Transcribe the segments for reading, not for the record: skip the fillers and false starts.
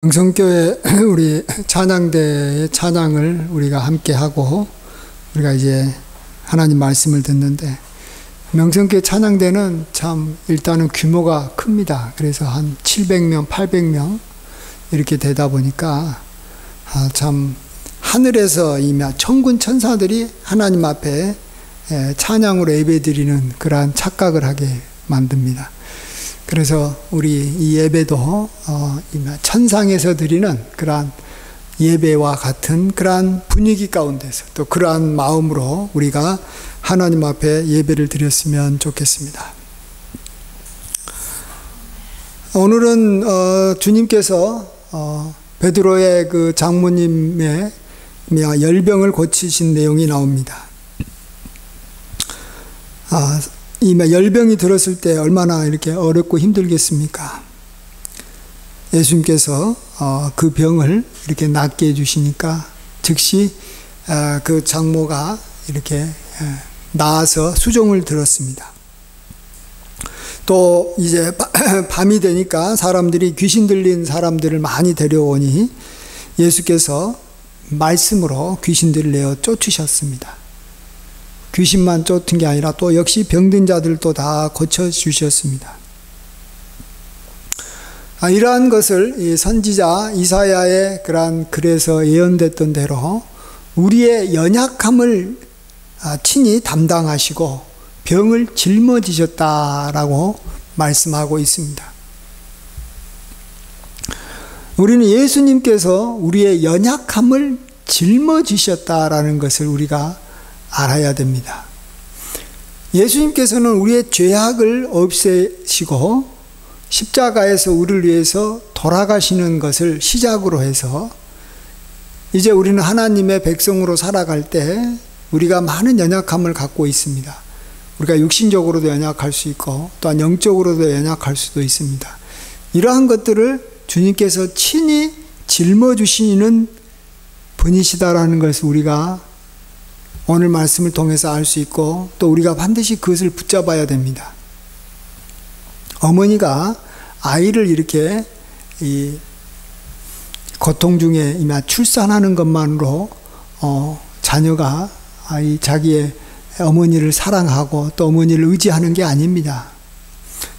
명성교회 우리 찬양대의 찬양을 우리가 함께 하고 우리가 이제 하나님 말씀을 듣는데, 명성교회 찬양대는 참 일단은 규모가 큽니다. 그래서 한 700명, 800명 이렇게 되다 보니까 참 하늘에서 이미 천군 천사들이 하나님 앞에 찬양으로 예배드리는 그러한 착각을 하게 만듭니다. 그래서 우리 이 예배도 천상에서 드리는 그러한 예배와 같은 그러한 분위기 가운데서 또 그러한 마음으로 우리가 하나님 앞에 예배를 드렸으면 좋겠습니다. 오늘은 주님께서 베드로의 그 장모님의 열병을 고치신 내용이 나옵니다. 이 열병이 들었을 때 얼마나 이렇게 어렵고 힘들겠습니까? 예수님께서 그 병을 이렇게 낫게 해주시니까 즉시 그 장모가 이렇게 나아서 수종을 들었습니다. 또 이제 밤이 되니까 사람들이 귀신 들린 사람들을 많이 데려오니 예수께서 말씀으로 귀신들을 내어 쫓으셨습니다. 귀신만 쫓은 게 아니라 또 역시 병든 자들도 다 고쳐주셨습니다. 이러한 것을 이 선지자 이사야의 그러한 글에서 예언됐던 대로 우리의 연약함을 친히 담당하시고 병을 짊어지셨다라고 말씀하고 있습니다. 우리는 예수님께서 우리의 연약함을 짊어지셨다라는 것을 우리가 알아야 됩니다. 예수님께서는 우리의 죄악을 없애시고 십자가에서 우리를 위해서 돌아가시는 것을 시작으로 해서 이제 우리는 하나님의 백성으로 살아갈 때 우리가 많은 연약함을 갖고 있습니다. 우리가 육신적으로도 연약할 수 있고 또한 영적으로도 연약할 수도 있습니다. 이러한 것들을 주님께서 친히 짊어주시는 분이시다라는 것을 우리가 오늘 말씀을 통해서 알 수 있고 또 우리가 반드시 그것을 붙잡아야 됩니다. 어머니가 아이를 이렇게 이 고통 중에 출산하는 것만으로 자녀가 자기의 어머니를 사랑하고 또 어머니를 의지하는 게 아닙니다.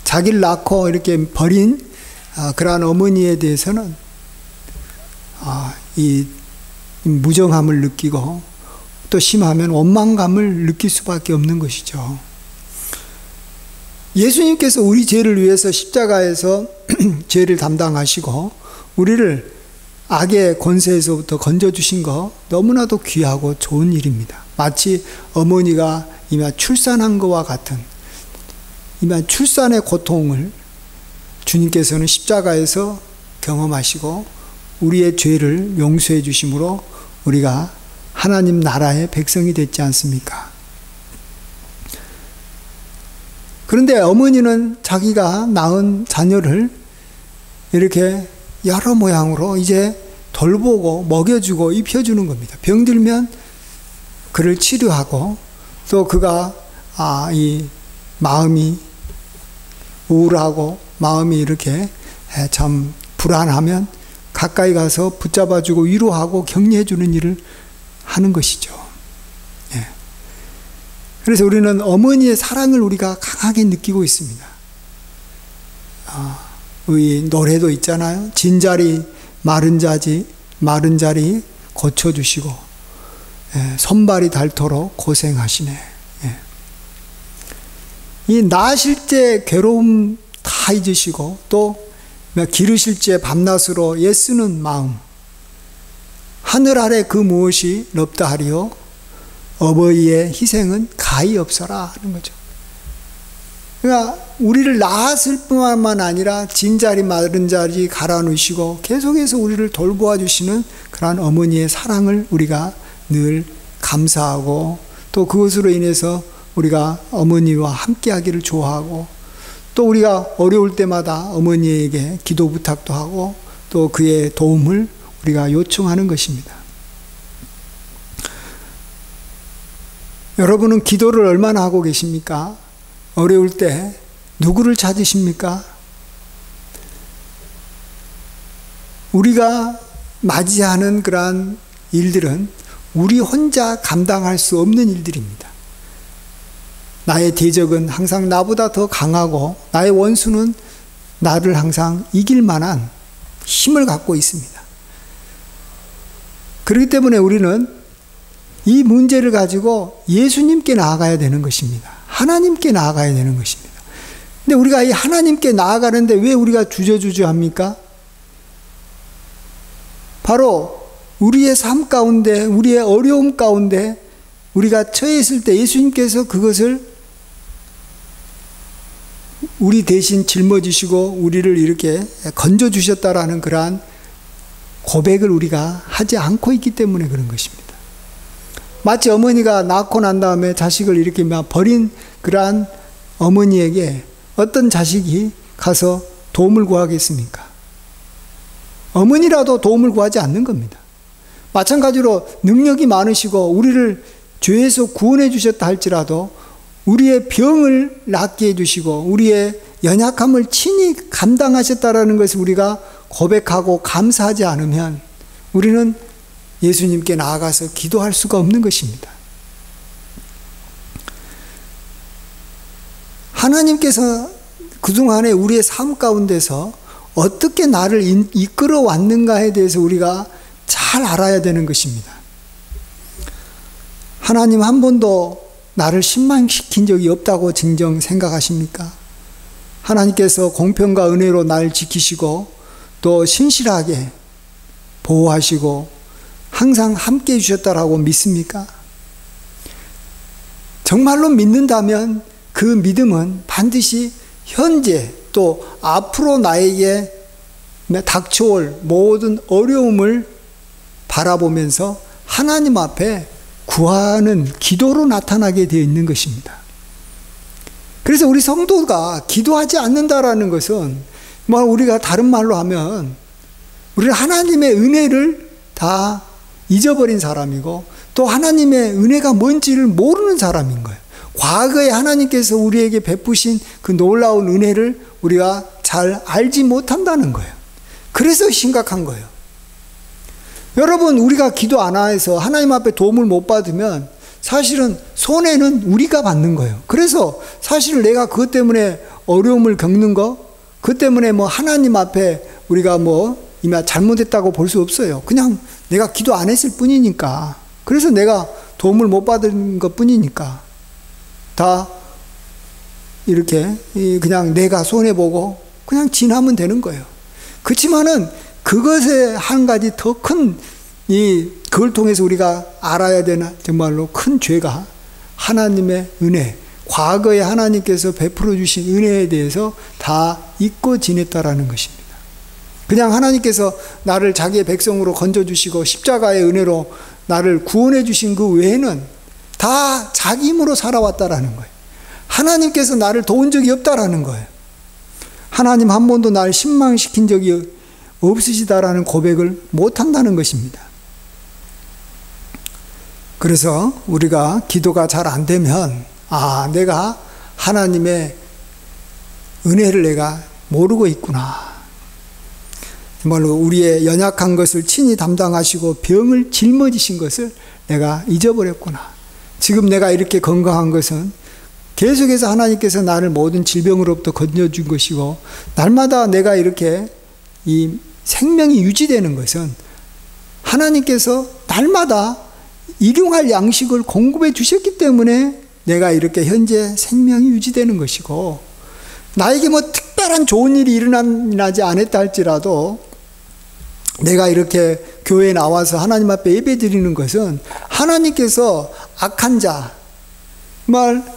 자기를 낳고 이렇게 버린 그러한 어머니에 대해서는 이 무정함을 느끼고 또 심하면 원망감을 느낄 수밖에 없는 것이죠. 예수님께서 우리 죄를 위해서 십자가에서 죄를 담당하시고 우리를 악의 권세에서부터 건져주신 거 너무나도 귀하고 좋은 일입니다. 마치 어머니가 이미 출산한 것과 같은 이미 출산의 고통을 주님께서는 십자가에서 경험하시고 우리의 죄를 용서해 주심으로 우리가 하나님 나라의 백성이 됐지 않습니까? 그런데 어머니는 자기가 낳은 자녀를 이렇게 여러 모양으로 이제 돌보고 먹여주고 입혀주는 겁니다. 병들면 그를 치료하고 또 그가 이 마음이 우울하고 마음이 이렇게 참 불안하면 가까이 가서 붙잡아주고 위로하고 격려해주는 일을 하는 것이죠. 예. 그래서 우리는 어머니의 사랑을 우리가 강하게 느끼고 있습니다. 이 노래도 있잖아요. 진자리 마른 자리 고쳐주시고 손발이 닳도록 고생하시네. 예. 이 낳으실 때 괴로움 다 잊으시고 또 기르실 때 밤낮으로 애쓰는 마음, 하늘 아래 그 무엇이 높다 하리요 어버이의 희생은 가히 없어라 하는 거죠. 그러니까 우리를 낳았을 뿐만 아니라 진자리 마른 자리 갈아 놓으시고 계속해서 우리를 돌보아 주시는 그러한 어머니의 사랑을 우리가 늘 감사하고 또 그것으로 인해서 우리가 어머니와 함께 하기를 좋아하고 또 우리가 어려울 때마다 어머니에게 기도 부탁도 하고 또 그의 도움을 우리가 요청하는 것입니다. 여러분은 기도를 얼마나 하고 계십니까? 어려울 때 누구를 찾으십니까? 우리가 맞이하는 그러한 일들은 우리 혼자 감당할 수 없는 일들입니다. 나의 대적은 항상 나보다 더 강하고 나의 원수는 나를 항상 이길 만한 힘을 갖고 있습니다. 그렇기 때문에 우리는 이 문제를 가지고 예수님께 나아가야 되는 것입니다. 하나님께 나아가야 되는 것입니다. 근데 우리가 이 하나님께 나아가는데 왜 우리가 주저주저 합니까? 바로 우리의 삶 가운데, 우리의 어려움 가운데 우리가 처해 있을 때 예수님께서 그것을 우리 대신 짊어지시고 우리를 이렇게 건져주셨다라는 그러한 고백을 우리가 하지 않고 있기 때문에 그런 것입니다. 마치 어머니가 낳고 난 다음에 자식을 이렇게 막 버린 그러한 어머니에게 어떤 자식이 가서 도움을 구하겠습니까? 어머니라도 도움을 구하지 않는 겁니다. 마찬가지로 능력이 많으시고 우리를 죄에서 구원해 주셨다 할지라도 우리의 병을 낫게 해주시고 우리의 연약함을 친히 감당하셨다라는 것을 우리가 고백하고 감사하지 않으면 우리는 예수님께 나아가서 기도할 수가 없는 것입니다. 하나님께서 그동안에 우리의 삶 가운데서 어떻게 나를 이끌어 왔는가에 대해서 우리가 잘 알아야 되는 것입니다. 하나님 한 번도 나를 실망시킨 적이 없다고 진정 생각하십니까? 하나님께서 공평과 은혜로 나를 지키시고 또 신실하게 보호하시고 항상 함께 해주셨다라고 믿습니까? 정말로 믿는다면 그 믿음은 반드시 현재 또 앞으로 나에게 닥쳐올 모든 어려움을 바라보면서 하나님 앞에 구하는 기도로 나타나게 되어 있는 것입니다. 그래서 우리 성도가 기도하지 않는다라는 것은 뭐 우리가 다른 말로 하면 우리는 하나님의 은혜를 다 잊어버린 사람이고 또 하나님의 은혜가 뭔지를 모르는 사람인 거예요. 과거에 하나님께서 우리에게 베푸신 그 놀라운 은혜를 우리가 잘 알지 못한다는 거예요. 그래서 심각한 거예요. 여러분, 우리가 기도 안 해서 하나님 앞에 도움을 못 받으면 사실은 손해는 우리가 받는 거예요. 그래서 사실 내가 그것 때문에 어려움을 겪는 거, 그것 때문에 뭐 하나님 앞에 우리가 뭐 이미 잘못했다고 볼 수 없어요. 그냥 내가 기도 안 했을 뿐이니까. 그래서 내가 도움을 못 받은 것 뿐이니까. 다 이렇게 그냥 내가 손해보고 그냥 지나면 되는 거예요. 그렇지만은 그것에 한 가지 더 큰 그걸 통해서 우리가 알아야 되는 정말로 큰 죄가 하나님의 은혜, 과거에 하나님께서 베풀어 주신 은혜에 대해서 다 잊고 지냈다라는 것입니다. 그냥 하나님께서 나를 자기의 백성으로 건져주시고 십자가의 은혜로 나를 구원해 주신 그 외에는 다 자기 힘으로 살아왔다라는 거예요. 하나님께서 나를 도운 적이 없다라는 거예요. 하나님 한 번도 나를 실망시킨 적이 없으시다라는 고백을 못한다는 것입니다. 그래서 우리가 기도가 잘 안 되면 내가 하나님의 은혜를 내가 모르고 있구나. 정말로 우리의 연약한 것을 친히 담당하시고 병을 짊어지신 것을 내가 잊어버렸구나. 지금 내가 이렇게 건강한 것은 계속해서 하나님께서 나를 모든 질병으로부터 건져준 것이고 날마다 내가 이렇게 이 생명이 유지되는 것은 하나님께서 날마다 일용할 양식을 공급해 주셨기 때문에 내가 이렇게 현재 생명이 유지되는 것이고 나에게 뭐 특별한 좋은 일이 일어나지 않았다 할지라도 내가 이렇게 교회에 나와서 하나님 앞에 예배 드리는 것은 하나님께서 악한 자,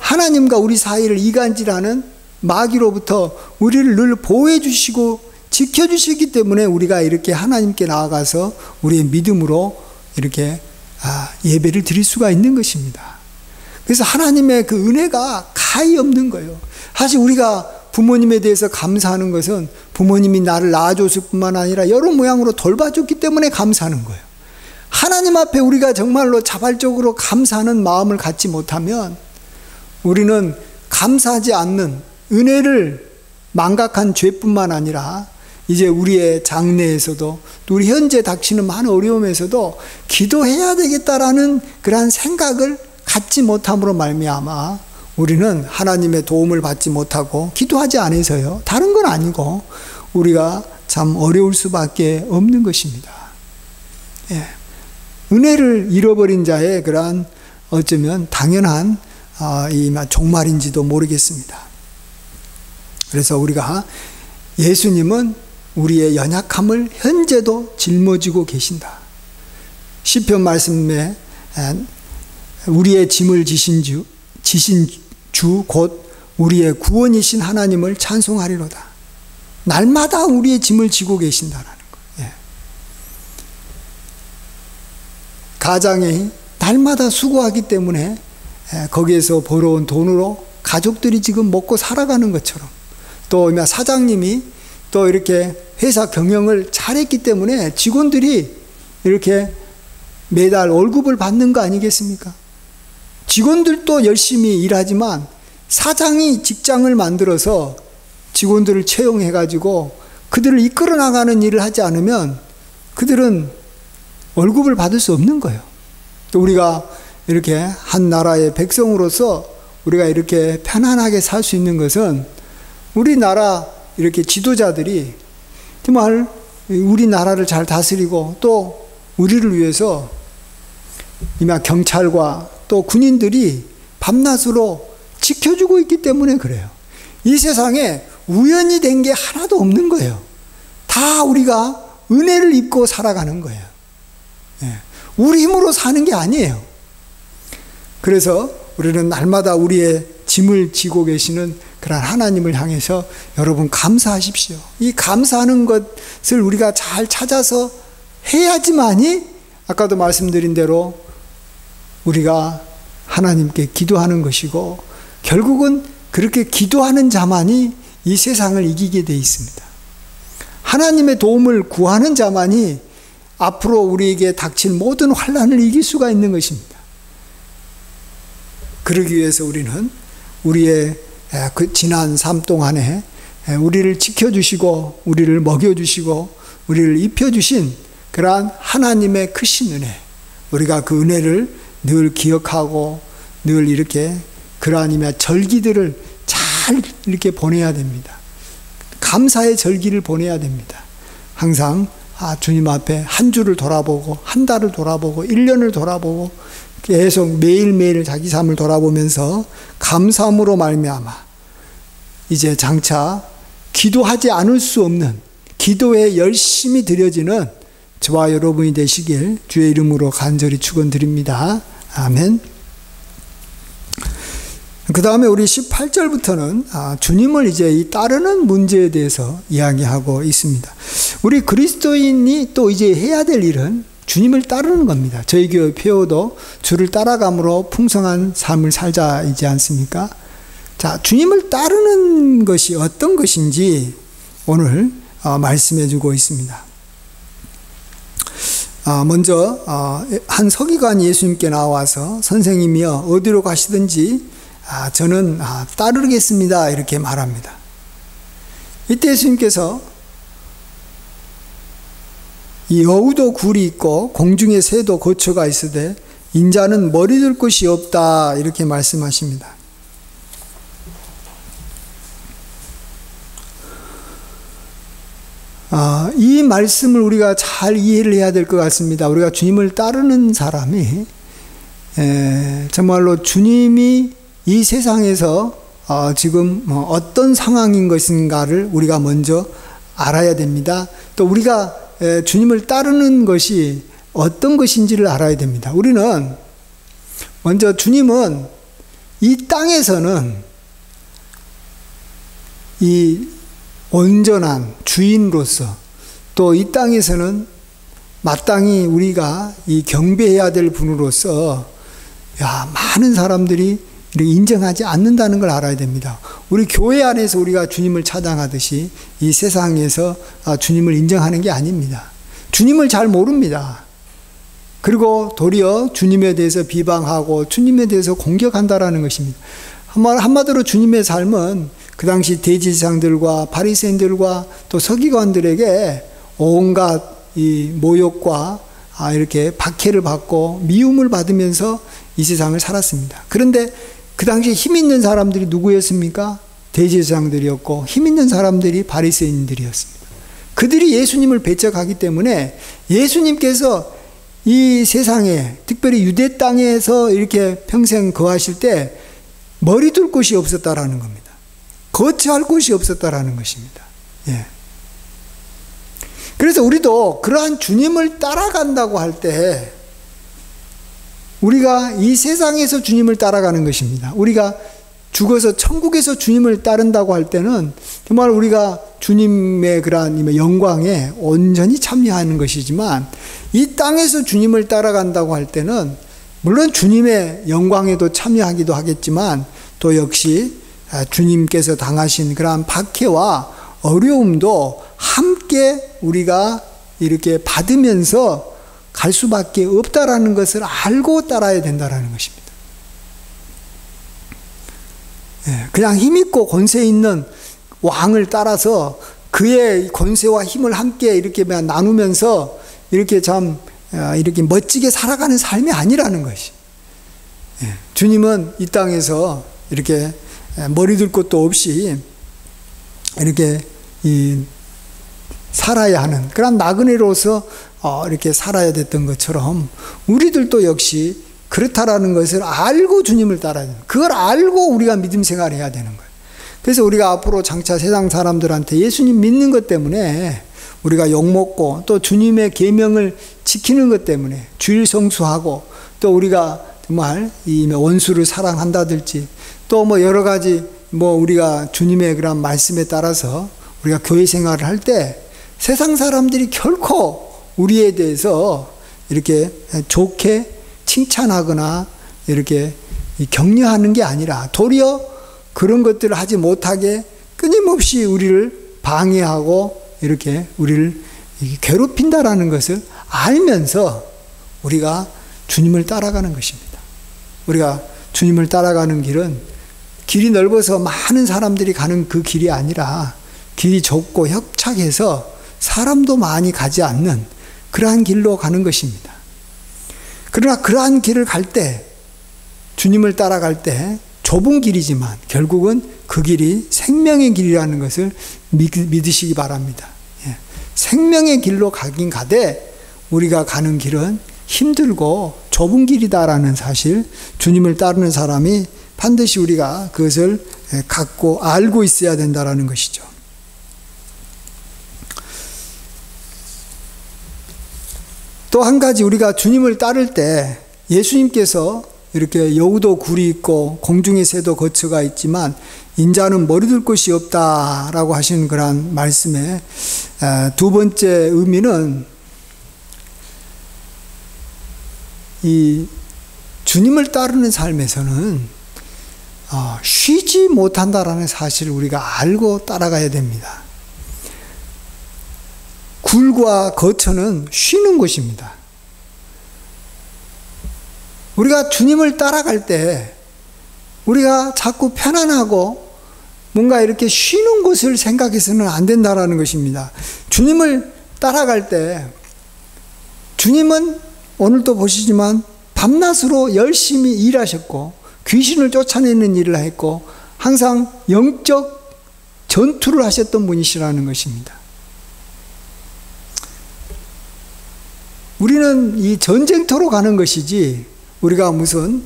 하나님과 우리 사이를 이간질하는 마귀로부터 우리를 늘 보호해 주시고 지켜주시기 때문에 우리가 이렇게 하나님께 나아가서 우리의 믿음으로 이렇게 예배를 드릴 수가 있는 것입니다. 그래서 하나님의 그 은혜가 가히 없는 거예요. 사실 우리가 부모님에 대해서 감사하는 것은 부모님이 나를 낳아줬을 뿐만 아니라 여러 모양으로 돌봐줬기 때문에 감사하는 거예요. 하나님 앞에 우리가 정말로 자발적으로 감사하는 마음을 갖지 못하면 우리는 감사하지 않는 은혜를 망각한 죄뿐만 아니라 이제 우리의 장래에서도 또 우리 현재 닥치는 많은 어려움에서도 기도해야 되겠다라는 그러한 생각을 갖지 못함으로 말미암아 우리는 하나님의 도움을 받지 못하고 기도하지 않아서요. 다른 건 아니고 우리가 참 어려울 수밖에 없는 것입니다. 예. 은혜를 잃어버린 자의 그러한 어쩌면 당연한 이 종말인지도 모르겠습니다. 그래서 우리가 예수님은 우리의 연약함을 현재도 짊어지고 계신다. 시편 말씀에 우리의 짐을 지신 주 곧 우리의 구원이신 하나님을 찬송하리로다. 날마다 우리의 짐을 지고 계신다라는 거예요. 가장이 날마다 수고하기 때문에 거기에서 벌어온 돈으로 가족들이 지금 먹고 살아가는 것처럼, 또 사장님이 또 이렇게 회사 경영을 잘했기 때문에 직원들이 이렇게 매달 월급을 받는 거 아니겠습니까? 직원들도 열심히 일하지만 사장이 직장을 만들어서 직원들을 채용해가지고 그들을 이끌어 나가는 일을 하지 않으면 그들은 월급을 받을 수 없는 거예요. 또 우리가 이렇게 한 나라의 백성으로서 우리가 이렇게 편안하게 살 수 있는 것은 우리나라 이렇게 지도자들이 정말 우리나라를 잘 다스리고 또 우리를 위해서 이마 경찰과 또 군인들이 밤낮으로 지켜주고 있기 때문에 그래요. 이 세상에 우연히 된 게 하나도 없는 거예요. 다 우리가 은혜를 입고 살아가는 거예요. 우리 힘으로 사는 게 아니에요. 그래서 우리는 날마다 우리의 짐을 지고 계시는 그런 하나님을 향해서 여러분 감사하십시오. 이 감사하는 것을 우리가 잘 찾아서 해야지만이 아까도 말씀드린 대로 우리가 하나님께 기도하는 것이고, 결국은 그렇게 기도하는 자만이 이 세상을 이기게 되어 있습니다. 하나님의 도움을 구하는 자만이 앞으로 우리에게 닥칠 모든 환난을 이길 수가 있는 것입니다. 그러기 위해서 우리는 우리의 그 지난 삶 동안에 우리를 지켜주시고 우리를 먹여주시고 우리를 입혀주신 그러한 하나님의 크신 은혜, 우리가 그 은혜를 늘 기억하고 늘 이렇게 그러한 절기들을 잘 이렇게 보내야 됩니다. 감사의 절기를 보내야 됩니다. 항상 주님 앞에 한 주를 돌아보고 한 달을 돌아보고 1년을 돌아보고 계속 매일매일 자기 삶을 돌아보면서 감사함으로 말미암아 이제 장차 기도하지 않을 수 없는 기도에 열심히 드려지는 저와 여러분이 되시길 주의 이름으로 간절히 축원드립니다. 아멘. 그 다음에 우리 18절부터는 주님을 이제 따르는 문제에 대해서 이야기하고 있습니다. 우리 그리스도인이 또 이제 해야 될 일은 주님을 따르는 겁니다. 저희 교회 표어도 주를 따라감으로 풍성한 삶을 살자이지 않습니까? 자, 주님을 따르는 것이 어떤 것인지 오늘 말씀해 주고 있습니다. 먼저 한 서기관이 예수님께 나와서 선생님이여 어디로 가시든지 저는 따르겠습니다 이렇게 말합니다. 이때 예수님께서 이 여우도 굴이 있고 공중에 새도 거처가 있으되 인자는 머리 둘 곳이 없다 이렇게 말씀하십니다. 이 말씀을 우리가 잘 이해를 해야 될 것 같습니다. 우리가 주님을 따르는 사람이 정말로 주님이 이 세상에서 지금 어떤 상황인 것인가를 우리가 먼저 알아야 됩니다. 또 우리가 주님을 따르는 것이 어떤 것인지를 알아야 됩니다. 우리는 먼저 주님은 이 땅에서는 이 온전한 주인으로서 또 이 땅에서는 마땅히 우리가 이 경배해야 될 분으로서 많은 사람들이 인정하지 않는다는 걸 알아야 됩니다. 우리 교회 안에서 우리가 주님을 찬양하듯이 이 세상에서 주님을 인정하는 게 아닙니다. 주님을 잘 모릅니다. 그리고 도리어 주님에 대해서 비방하고 주님에 대해서 공격한다라는 것입니다. 한마디로 주님의 삶은 그 당시 대제사장들과 바리새인들과 또 서기관들에게 온갖 이 모욕과 이렇게 박해를 받고 미움을 받으면서 이 세상을 살았습니다. 그런데 그 당시 힘 있는 사람들이 누구였습니까? 대제사장들이었고 힘 있는 사람들이 바리새인들이었습니다. 그들이 예수님을 배척하기 때문에 예수님께서 이 세상에, 특별히 유대 땅에서 이렇게 평생 거하실 때 머리 둘 곳이 없었다라는 겁니다. 거처할 곳이 없었다라는 것입니다. 예. 그래서 우리도 그러한 주님을 따라간다고 할 때 우리가 이 세상에서 주님을 따라가는 것입니다. 우리가 죽어서 천국에서 주님을 따른다고 할 때는 정말 우리가 주님의 그러한 영광에 온전히 참여하는 것이지만, 이 땅에서 주님을 따라간다고 할 때는 물론 주님의 영광에도 참여하기도 하겠지만, 또 역시 주님께서 당하신 그러한 박해와 어려움도 함께 우리가 이렇게 받으면서 갈 수밖에 없다라는 것을 알고 따라야 된다라는 것입니다. 그냥 힘있고 권세 있는 왕을 따라서 그의 권세와 힘을 함께 이렇게 나누면서 이렇게 이렇게 멋지게 살아가는 삶이 아니라는 것이. 주님은 이 땅에서 이렇게 머리 둘 곳도 없이 이렇게 살아야 하는 그런 나그네로서 이렇게 살아야 됐던 것처럼 우리들도 역시 그렇다라는 것을 알고 주님을 따라야 돼요. 그걸 알고 우리가 믿음 생활을 해야 되는 거예요. 그래서 우리가 앞으로 장차 세상 사람들한테 예수님 믿는 것 때문에 우리가 욕먹고, 또 주님의 계명을 지키는 것 때문에 주일 성수하고, 또 우리가 정말 이 원수를 사랑한다든지, 또 뭐 여러 가지 우리가 주님의 그런 말씀에 따라서 우리가 교회 생활을 할 때 세상 사람들이 결코 우리에 대해서 이렇게 좋게 칭찬하거나 이렇게 격려하는 게 아니라 도리어 그런 것들을 하지 못하게 끊임없이 우리를 방해하고 이렇게 우리를 괴롭힌다라는 것을 알면서 우리가 주님을 따라가는 것입니다. 우리가 주님을 따라가는 길은 길이 넓어서 많은 사람들이 가는 그 길이 아니라 길이 좁고 협착해서 사람도 많이 가지 않는 그러한 길로 가는 것입니다. 그러나 그러한 길을 갈 때, 주님을 따라갈 때 좁은 길이지만 결국은 그 길이 생명의 길이라는 것을 믿으시기 바랍니다. 생명의 길로 가긴 가되 우리가 가는 길은 힘들고 좁은 길이다라는 사실, 주님을 따르는 사람이 반드시 우리가 그것을 갖고 알고 있어야 된다라는 것이죠. 또 한 가지, 우리가 주님을 따를 때 예수님께서 이렇게 여우도 굴이 있고 공중의 새도 거처가 있지만 인자는 머리 둘 곳이 없다라고 하시는 그런 말씀의 두 번째 의미는, 이 주님을 따르는 삶에서는 쉬지 못한다라는 사실을 우리가 알고 따라가야 됩니다. 굴과 거처는 쉬는 곳입니다. 우리가 주님을 따라갈 때 우리가 자꾸 편안하고 뭔가 이렇게 쉬는 곳을 생각해서는 안 된다라는 것입니다. 주님을 따라갈 때 주님은 오늘도 보시지만 밤낮으로 열심히 일하셨고 귀신을 쫓아내는 일을 했고 항상 영적 전투를 하셨던 분이시라는 것입니다. 우리는 이 전쟁터로 가는 것이지 우리가 무슨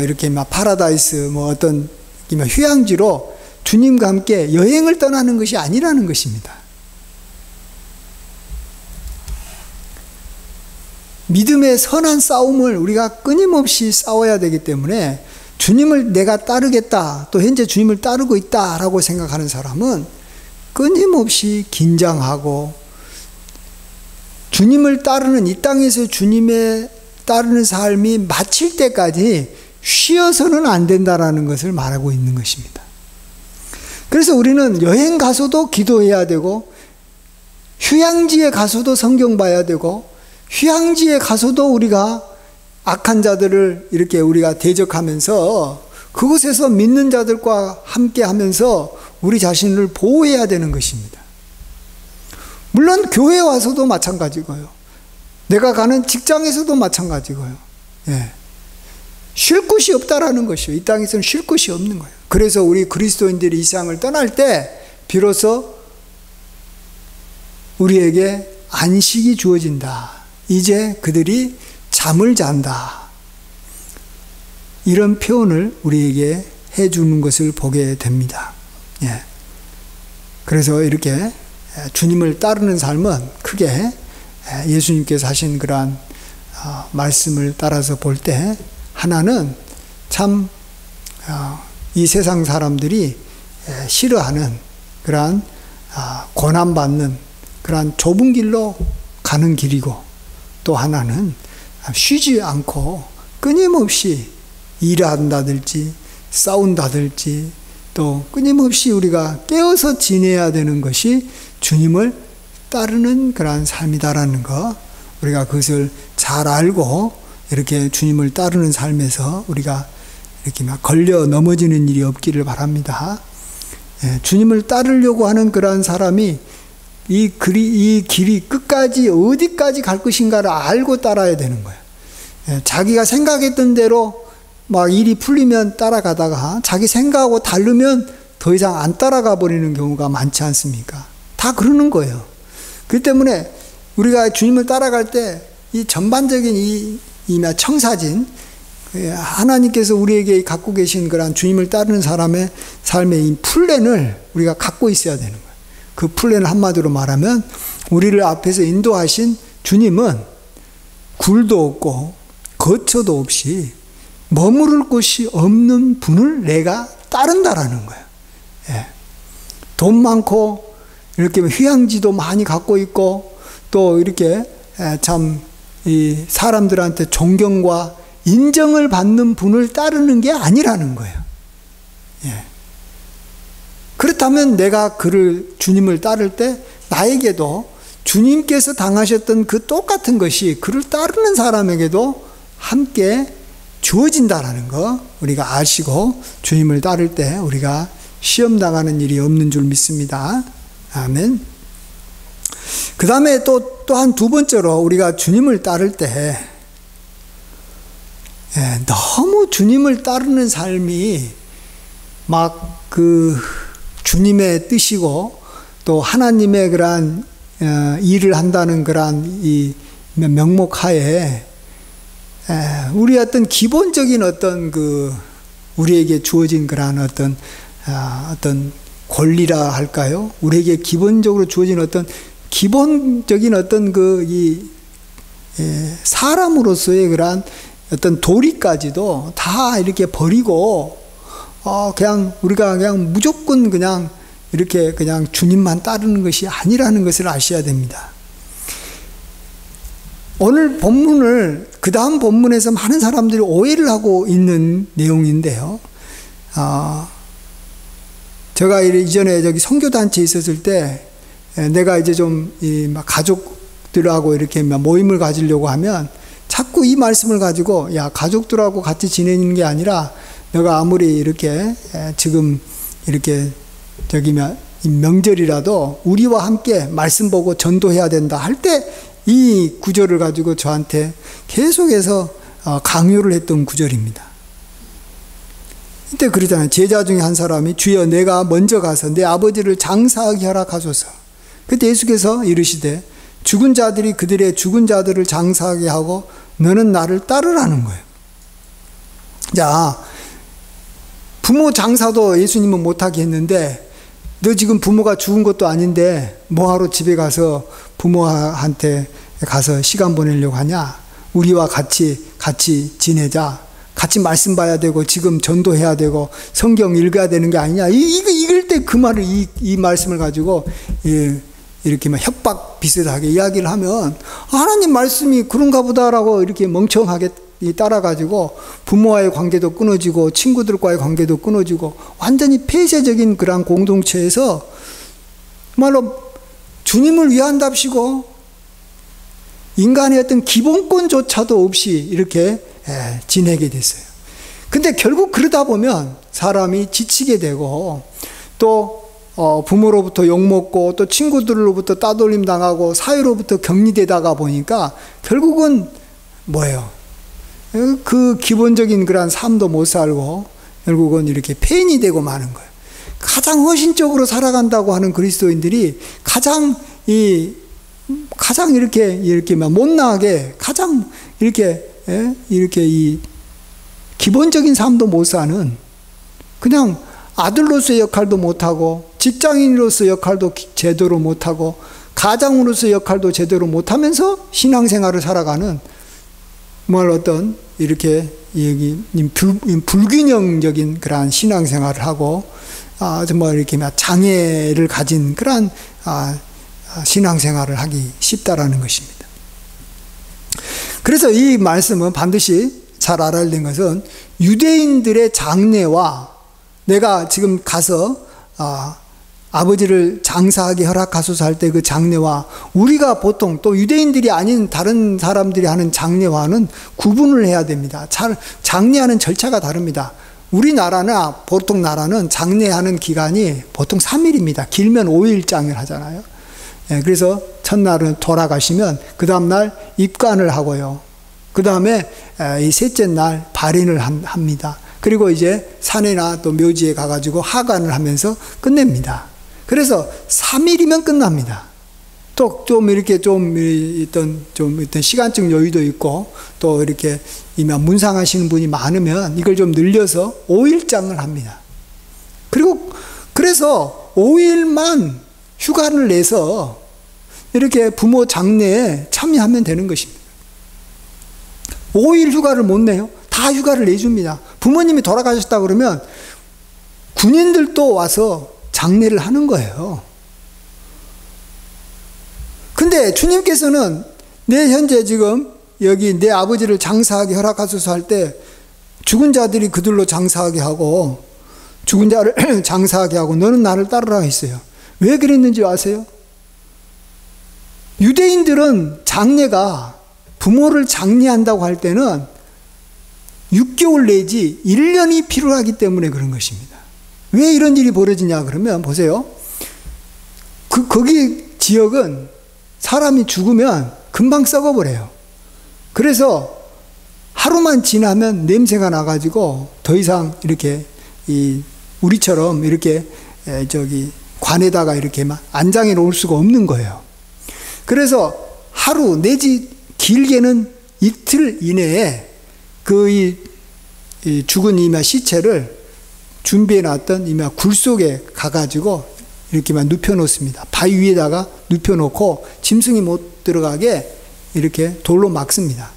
이렇게 파라다이스 어떤 휴양지로 주님과 함께 여행을 떠나는 것이 아니라는 것입니다. 믿음의 선한 싸움을 우리가 끊임없이 싸워야 되기 때문에 주님을 내가 따르겠다, 또 현재 주님을 따르고 있다라고 생각하는 사람은 끊임없이 긴장하고 주님을 따르는, 이 땅에서 주님의 따르는 삶이 마칠 때까지 쉬어서는 안 된다라는 것을 말하고 있는 것입니다. 그래서 우리는 여행 가서도 기도해야 되고, 휴양지에 가서도 성경 봐야 되고, 휴양지에 가서도 우리가 악한 자들을 이렇게 우리가 대적하면서 그곳에서 믿는 자들과 함께 하면서 우리 자신을 보호해야 되는 것입니다. 물론 교회에 와서도 마찬가지고요. 내가 가는 직장에서도 마찬가지고요. 예. 쉴 곳이 없다라는 것이요. 이 땅에서는 쉴 곳이 없는 거예요. 그래서 우리 그리스도인들이 이 세상을 떠날 때 비로소 우리에게 안식이 주어진다. 이제 그들이 잠을 잔다. 이런 표현을 우리에게 해주는 것을 보게 됩니다. 예. 그래서 이렇게 주님을 따르는 삶은 크게 예수님께서 하신 그러한 말씀을 따라서 볼 때 하나는 참 이 세상 사람들이 싫어하는 그러한 고난받는 그러한 좁은 길로 가는 길이고, 또 하나는 쉬지 않고 끊임없이 일한다든지 싸운다든지 또 끊임없이 우리가 깨어서 지내야 되는 것이 주님을 따르는 그러한 삶이다라는 거, 우리가 그것을 잘 알고 이렇게 주님을 따르는 삶에서 우리가 이렇게 막 걸려 넘어지는 일이 없기를 바랍니다. 예, 주님을 따르려고 하는 그러한 사람이 이 길이 끝까지 어디까지 갈 것인가를 알고 따라야 되는 거예요. 예, 자기가 생각했던 대로 막 일이 풀리면 따라가다가 자기 생각하고 다르면 더 이상 안 따라가 버리는 경우가 많지 않습니까? 다 그러는 거예요. 그 때문에 우리가 주님을 따라갈 때 이 전반적인 이 청사진, 하나님께서 우리에게 갖고 계신 그런 주님을 따르는 사람의 삶의 이 플랜을 우리가 갖고 있어야 되는 거예요. 그 플랜을 한마디로 말하면 우리를 앞에서 인도하신 주님은 굴도 없고 거처도 없이 머무를 곳이 없는 분을 내가 따른다라는 거예요. 예. 돈 많고 이렇게 휴양지도 많이 갖고 있고 또 이렇게 참 이 사람들한테 존경과 인정을 받는 분을 따르는 게 아니라는 거예요. 예. 그렇다면 내가 주님을 따를 때 나에게도 주님께서 당하셨던 그 똑같은 것이 그를 따르는 사람에게도 함께 주어진다라는 거 우리가 아시고 주님을 따를 때 우리가 시험 당하는 일이 없는 줄 믿습니다. 아멘. 그 다음에 또한 두 번째로 우리가 주님을 따를 때 너무 주님을 따르는 삶이 막 주님의 뜻이고 또 하나님의 그러한 일을 한다는 그러한 이 명목하에 우리 어떤 기본적인 어떤 우리에게 주어진 그러한 어떤 권리라 할까요? 우리에게 기본적으로 주어진 어떤 기본적인 어떤 사람으로서의 그러한 어떤 도리까지도 다 이렇게 버리고 그냥 우리가 그냥 무조건 그냥 이렇게 그냥 주님만 따르는 것이 아니라는 것을 아셔야 됩니다. 오늘 본문을 그 다음 본문에서 많은 사람들이 오해를 하고 있는 내용인데요. 제가 이전에 저기 선교단체에 있었을 때 내가 이제 좀 가족들하고 이렇게 모임을 가지려고 하면 자꾸 이 말씀을 가지고 야 가족들하고 같이 지내는 게 아니라 너가 아무리 이렇게 지금 이렇게 명절이라도 우리와 함께 말씀 보고 전도해야 된다 할 때 이 구절을 가지고 저한테 계속해서 강요를 했던 구절입니다. 이때 그러잖아요. 제자 중에 한 사람이 주여 내가 먼저 가서 내 아버지를 장사하게 허락하소서. 그때 예수께서 이르시되 죽은 자들이 그들의 죽은 자들을 장사하게 하고 너는 나를 따르라는 거예요. 자, 부모 장사도 예수님은 못하게 했는데 너 지금 부모가 죽은 것도 아닌데 뭐하러 집에 가서 부모한테 가서 시간 보내려고 하냐? 우리와 같이 지내자. 같이 말씀 봐야 되고 지금 전도해야 되고 성경 읽어야 되는 게 아니냐? 읽을 때 그 말을 이 말씀을 가지고 이렇게 막 협박 비슷하게 이야기를 하면 하나님 말씀이 그런가 보다라고 이렇게 멍청하게 따라가지고 부모와의 관계도 끊어지고 친구들과의 관계도 끊어지고 완전히 폐쇄적인 그런 공동체에서 말로 주님을 위한답시고 인간의 어떤 기본권조차도 없이 이렇게 지내게 됐어요. 근데 결국 그러다 보면 사람이 지치게 되고 또 부모로부터 욕먹고 또 친구들로부터 따돌림 당하고 사회로부터 격리되다가 보니까 결국은 뭐예요? 그 기본적인 그런 삶도 못 살고 결국은 이렇게 폐인이 되고 마는 거예요. 가장 헌신적으로 살아간다고 하는 그리스도인들이 가장 이렇게 못나게 가장 이렇게 이 기본적인 삶도 못 사는, 그냥 아들로서의 역할도 못하고 직장인으로서의 역할도 제대로 못하고 가장으로서의 역할도 제대로 못하면서 신앙생활을 살아가는 어떤 이렇게 불균형적인 그러한 신앙생활을 하고 정말 이렇게 장애를 가진 그러한 신앙생활을 하기 쉽다라는 것입니다. 그래서 이 말씀은 반드시 잘 알아야 되는 것은 유대인들의 장례와 내가 지금 가서 아버지를 장사하게 허락하소서 할 때 그 장례와 우리가 보통 또 유대인들이 아닌 다른 사람들이 하는 장례와는 구분을 해야 됩니다. 장례하는 절차가 다릅니다. 우리나라나 보통 나라는 장례하는 기간이 보통 3일입니다. 길면 5일장을 하잖아요. 그래서 첫날은 돌아가시면 그 다음날 입관을 하고요. 그 다음에 이 셋째 날 발인을 합니다. 그리고 이제 산에나 또 묘지에 가가지고 하관을 하면서 끝냅니다. 그래서 3일이면 끝납니다. 또 좀 이렇게 좀 어떤 시간적 여유도 있고 또 이렇게 이만 문상하시는 분이 많으면 이걸 좀 늘려서 5일장을 합니다. 그래서 5일만 휴가를 내서 이렇게 부모 장례에 참여하면 되는 것입니다. 5일 휴가를 못 내요? 다 휴가를 내줍니다. 부모님이 돌아가셨다 그러면 군인들도 와서 장례를 하는 거예요. 근데 주님께서는 내 현재 지금 여기 내 아버지를 장사하게 허락하소서 할 때 죽은 자들이 그들로 장사하게 하고 죽은 자를 장사하게 하고 너는 나를 따르라 했어요. 왜 그랬는지 아세요? 유대인들은 장례가 부모를 장례한다고 할 때는 6개월 내지 1년이 필요하기 때문에 그런 것입니다. 왜 이런 일이 벌어지냐 그러면 보세요. 거기 지역은 사람이 죽으면 금방 썩어버려요. 그래서 하루만 지나면 냄새가 나가지고 더 이상 이렇게 우리처럼 이렇게 관에다가 이렇게 막 안장해 놓을 수가 없는 거예요. 그래서 하루 내지 길게는 이틀 이내에 그 죽은 이마 시체를 준비해 놨던 이마 굴 속에 가가지고 이렇게만 눕혀 놓습니다. 바위 위에다가 눕혀 놓고 짐승이 못 들어가게 이렇게 돌로 막습니다.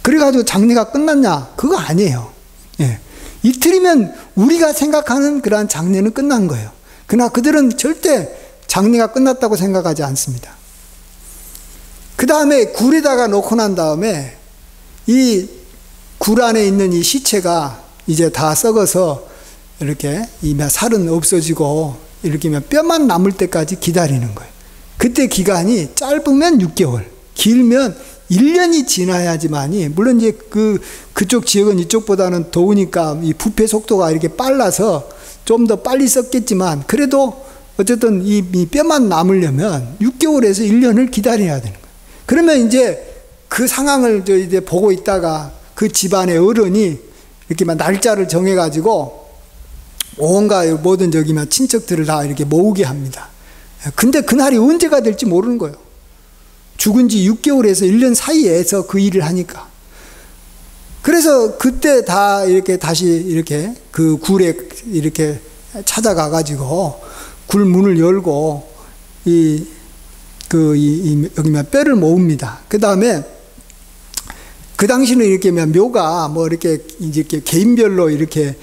그래가지고 장례가 끝났냐? 그거 아니에요. 예. 이틀이면 우리가 생각하는 그러한 장례는 끝난 거예요. 그러나 그들은 절대 장례가 끝났다고 생각하지 않습니다. 그 다음에 굴에다가 놓고 난 다음에 이 굴 안에 있는 이 시체가 이제 다 썩어서 이렇게 살은 없어지고 이렇게 뼈만 남을 때까지 기다리는 거예요. 그때 기간이 짧으면 6개월, 길면 1년이 지나야지만이, 물론 이제 그쪽 지역은 이쪽보다는 더우니까 이 부패 속도가 이렇게 빨라서 좀 더 빨리 썩겠지만 그래도 어쨌든 이 뼈만 남으려면 6개월에서 1년을 기다려야 되는 거예요. 그러면 이제 그 상황을 이제 보고 있다가 그 집안의 어른이 이렇게 막 날짜를 정해가지고 온갖 모든 친척들을 다 이렇게 모으게 합니다. 근데 그날이 언제가 될지 모르는 거예요. 죽은 지 6개월에서 1년 사이에서 그 일을 하니까. 그래서 그때 다 이렇게 다시 이렇게 그 굴에 이렇게 찾아가가지고 굴 문을 열고 여기만 뼈를 모읍니다. 그 다음에 그 당시는 이렇게 묘가 이렇게 개인별로 이렇게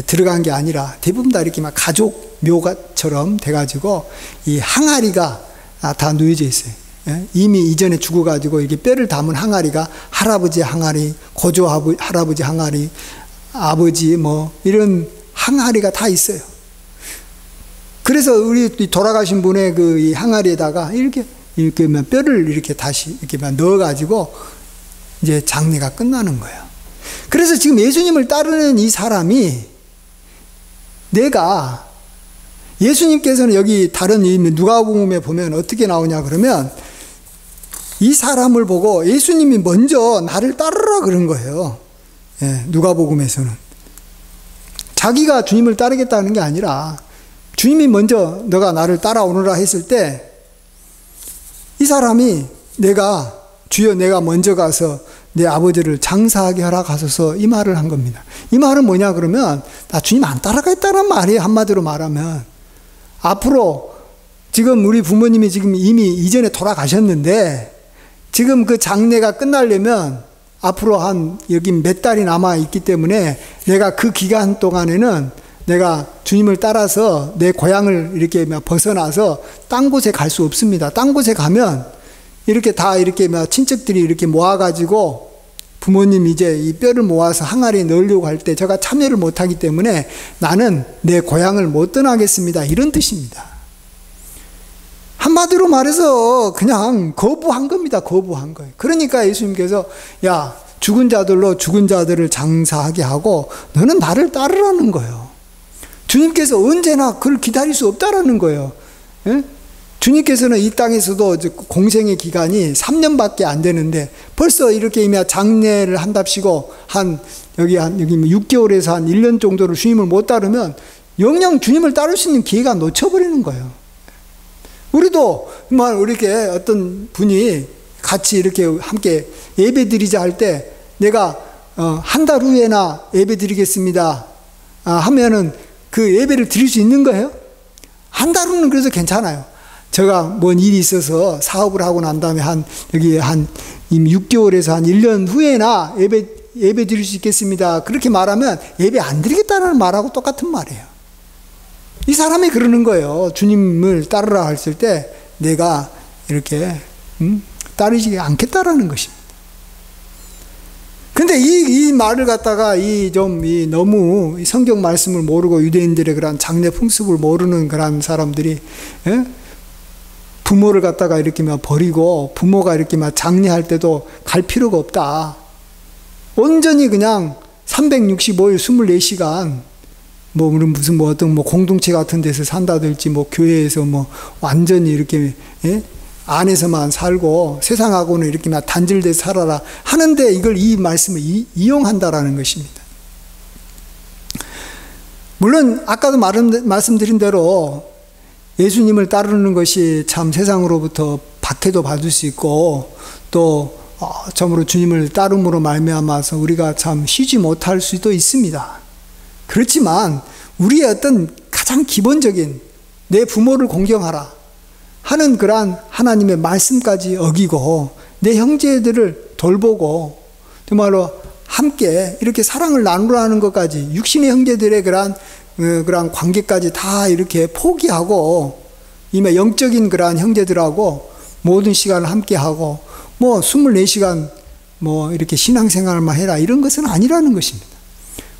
들어간 게 아니라 대부분 다 이렇게 가족 묘가처럼 돼가지고 이 항아리가 다 놓여져 있어요. 이미 이전에 죽어가지고 이렇게 뼈를 담은 항아리가 할아버지 항아리, 고조 할아버지 항아리, 아버지 이런 항아리가 다 있어요. 그래서 우리 돌아가신 분의 이 항아리에다가 이렇게 뼈를 이렇게 다시 이렇게 넣어가지고 이제 장례가 끝나는 거예요. 그래서 지금 예수님을 따르는 이 사람이 내가 예수님께서는 여기 다른 누가복음에 보면 어떻게 나오냐 그러면 이 사람을 보고 예수님이 먼저 나를 따르라 그런 거예요. 예, 누가복음에서는 자기가 주님을 따르겠다는 게 아니라 주님이 먼저 너가 나를 따라오너라 했을 때 이 사람이 주여 내가 먼저 가서 내 아버지를 장사하게 하라 가소서 이 말을 한 겁니다. 이 말은 뭐냐 그러면 나 주님 안 따라가겠다는 말이에요. 한마디로 말하면 앞으로 지금 우리 부모님이 지금 이미 이전에 돌아가셨는데 지금 그 장례가 끝나려면 앞으로 여기 몇 달이 남아 있기 때문에 내가 그 기간 동안에는 내가 주님을 따라서 내 고향을 이렇게 벗어나서 딴 곳에 갈 수 없습니다. 딴 곳에 가면 이렇게 다 이렇게 친척들이 이렇게 모아가지고 부모님 이제 이 뼈를 모아서 항아리에 넣으려고 할 때 제가 참여를 못하기 때문에 나는 내 고향을 못 떠나겠습니다. 이런 뜻입니다. 한마디로 말해서 그냥 거부한 겁니다. 거부한 거예요. 그러니까 예수님께서 야 죽은 자들로 죽은 자들을 장사하게 하고 너는 나를 따르라는 거예요. 주님께서 언제나 그를 기다릴 수 없다라는 거예요. 예? 주님께서는 이 땅에서도 공생의 기간이 3년밖에 안 되는데 벌써 이렇게 이미 장례를 한답시고 여기 6개월에서 한 1년 정도를 주님을 못 따르면 영영 주님을 따를 수 있는 기회가 놓쳐버리는 거예요. 우리도 이렇게 어떤 분이 같이 이렇게 함께 예배 드리자 할 때 내가 한 달 후에나 예배 드리겠습니다 하면은 그 예배를 드릴 수 있는 거예요? 한 달 후는 그래서 괜찮아요. 제가 뭔 일이 있어서 사업을 하고 난 다음에 여기 한 6개월에서 한 1년 후에나 예배 드릴 수 있겠습니다. 그렇게 말하면 예배 안 드리겠다는 말하고 똑같은 말이에요. 이 사람이 그러는 거예요. 주님을 따르라 했을 때 내가 이렇게 따르지 않겠다라는 것입니다. 근데 이 말을 갖다가 너무 성경 말씀을 모르고 유대인들의 그런 장례 풍습을 모르는 그런 사람들이 부모를 갖다가 이렇게 버리고 부모가 이렇게 장례할 때도 갈 필요가 없다. 온전히 그냥 365일 24시간 무슨 어떤 공동체 같은 데서 산다든지 교회에서 완전히 이렇게 안에서만 살고 세상하고는 이렇게 단절돼서 살아라 하는데 이 말씀을 이용한다라는 것입니다. 물론 아까도 말씀드린 대로 예수님을 따르는 것이 참 세상으로부터 박해도 받을 수 있고 또 참으로 주님을 따름으로 말미암아서 우리가 참 쉬지 못할 수도 있습니다. 그렇지만 우리의 어떤 가장 기본적인 내 부모를 공경하라 하는 그러한 하나님의 말씀까지 어기고 내 형제들을 돌보고 정말로 함께 이렇게 사랑을 나누라는 것까지 육신의 형제들의 그러한 관계까지 다 이렇게 포기하고 이미 영적인 그러한 형제들하고 모든 시간을 함께하고 24시간 이렇게 신앙생활만 해라 이런 것은 아니라는 것입니다.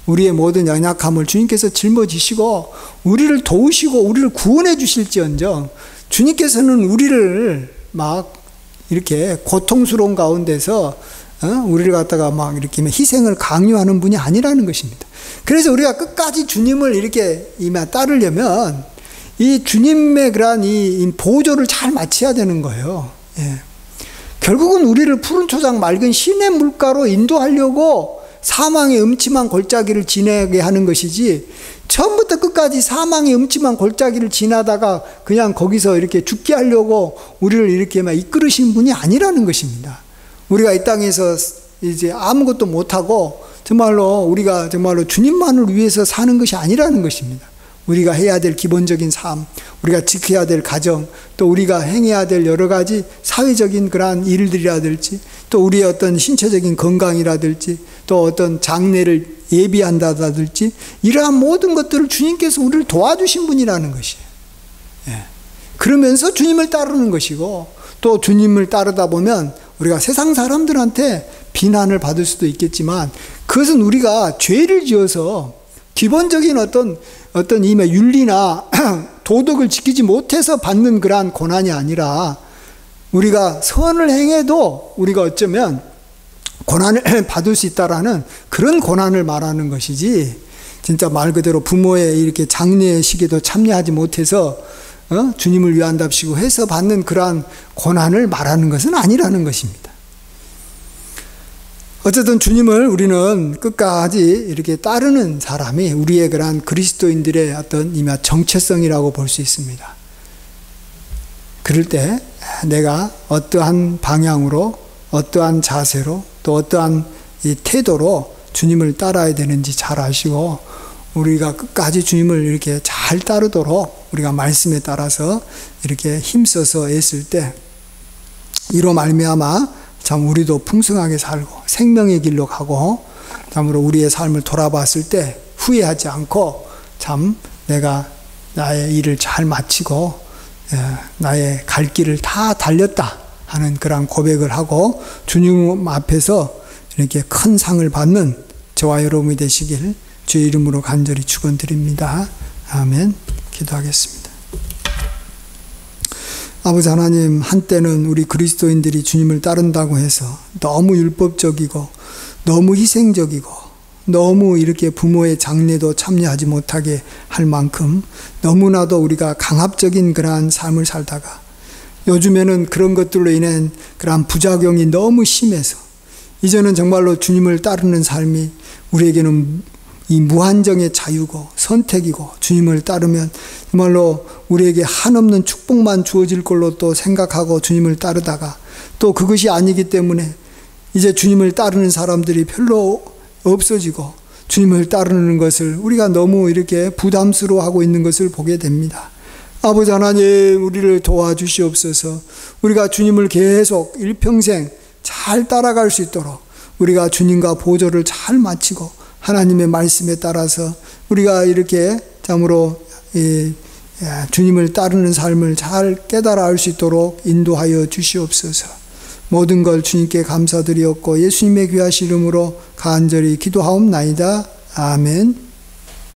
우리의 모든 연약함을 주님께서 짊어지시고 우리를 도우시고 우리를 구원해 주실지언정 주님께서는 우리를 이렇게 고통스러운 가운데서 우리를 갖다가 이렇게 희생을 강요하는 분이 아니라는 것입니다. 그래서 우리가 끝까지 주님을 이렇게 따르려면 이 주님의 그러한 이 보조를 잘 맞춰야 되는 거예요. 예. 결국은 우리를 푸른 초장 맑은 신의 물가로 인도하려고 사망의 음침한 골짜기를 지나게 하는 것이지 처음부터 끝까지 사망의 음침한 골짜기를 지나다가 그냥 거기서 이렇게 죽게 하려고 우리를 이렇게 이끌으신 분이 아니라는 것입니다. 우리가 이 땅에서 이제 아무것도 못하고 우리가 정말로 주님만을 위해서 사는 것이 아니라는 것입니다. 우리가 해야 될 기본적인 삶, 우리가 지켜야 될 가정, 또 우리가 행해야 될 여러 가지 사회적인 그러한 일들이라든지 또 우리의 어떤 신체적인 건강이라든지 또 어떤 장례를 예비한다든지 이러한 모든 것들을 주님께서 우리를 도와주신 분이라는 것이에요. 예. 그러면서 주님을 따르는 것이고 또 주님을 따르다 보면 우리가 세상 사람들한테 비난을 받을 수도 있겠지만 그것은 우리가 죄를 지어서 기본적인 어떤 윤리나 도덕을 지키지 못해서 받는 그러한 고난이 아니라 우리가 선을 행해도 우리가 어쩌면 고난을 받을 수 있다라는 그런 고난을 말하는 것이지, 진짜 말 그대로 부모의 이렇게 장례의 시기도 참여하지 못해서 주님을 위한답시고 해서 받는 그러한 고난을 말하는 것은 아니라는 것입니다. 어쨌든 주님을 우리는 끝까지 이렇게 따르는 사람이 우리의 그러한 그리스도인들의 어떤 이미 정체성이라고 볼 수 있습니다. 그럴 때 내가 어떠한 방향으로, 어떠한 자세로, 또 어떠한 이 태도로 주님을 따라야 되는지 잘 아시고, 우리가 끝까지 주님을 이렇게 잘 따르도록 우리가 말씀에 따라서 이렇게 힘써서 애쓸 때, 이로 말미암아 참 우리도 풍성하게 살고 생명의 길로 가고, 참으로 우리의 삶을 돌아봤을 때 후회하지 않고 참 내가 나의 일을 잘 마치고 나의 갈 길을 다 달렸다 하는 그런 고백을 하고 주님 앞에서 이렇게 큰 상을 받는 저와 여러분이 되시길 주의 이름으로 간절히 축원드립니다. 아멘. 기도하겠습니다. 아버지 하나님, 한때는 우리 그리스도인들이 주님을 따른다고 해서 너무 율법적이고 너무 희생적이고 너무 이렇게 부모의 장례도 참여하지 못하게 할 만큼 너무나도 우리가 강압적인 그러한 삶을 살다가, 요즘에는 그런 것들로 인한 그러한 부작용이 너무 심해서 이제는 정말로 주님을 따르는 삶이 우리에게는 이 무한정의 자유고 선택이고, 주님을 따르면 정말로 우리에게 한없는 축복만 주어질 걸로 또 생각하고 주님을 따르다가, 또 그것이 아니기 때문에 이제 주님을 따르는 사람들이 별로 없어지고 주님을 따르는 것을 우리가 너무 이렇게 부담스러워하고 있는 것을 보게 됩니다. 아버지 하나님, 우리를 도와주시옵소서. 우리가 주님을 계속 일평생 잘 따라갈 수 있도록 우리가 주님과 보조를 잘 마치고 하나님의 말씀에 따라서 우리가 이렇게 참으로 주님을 따르는 삶을 잘 깨달아 알 수 있도록 인도하여 주시옵소서. 모든 걸 주님께 감사드리옵고 예수님의 귀하신 이름으로 간절히 기도하옵나이다. 아멘.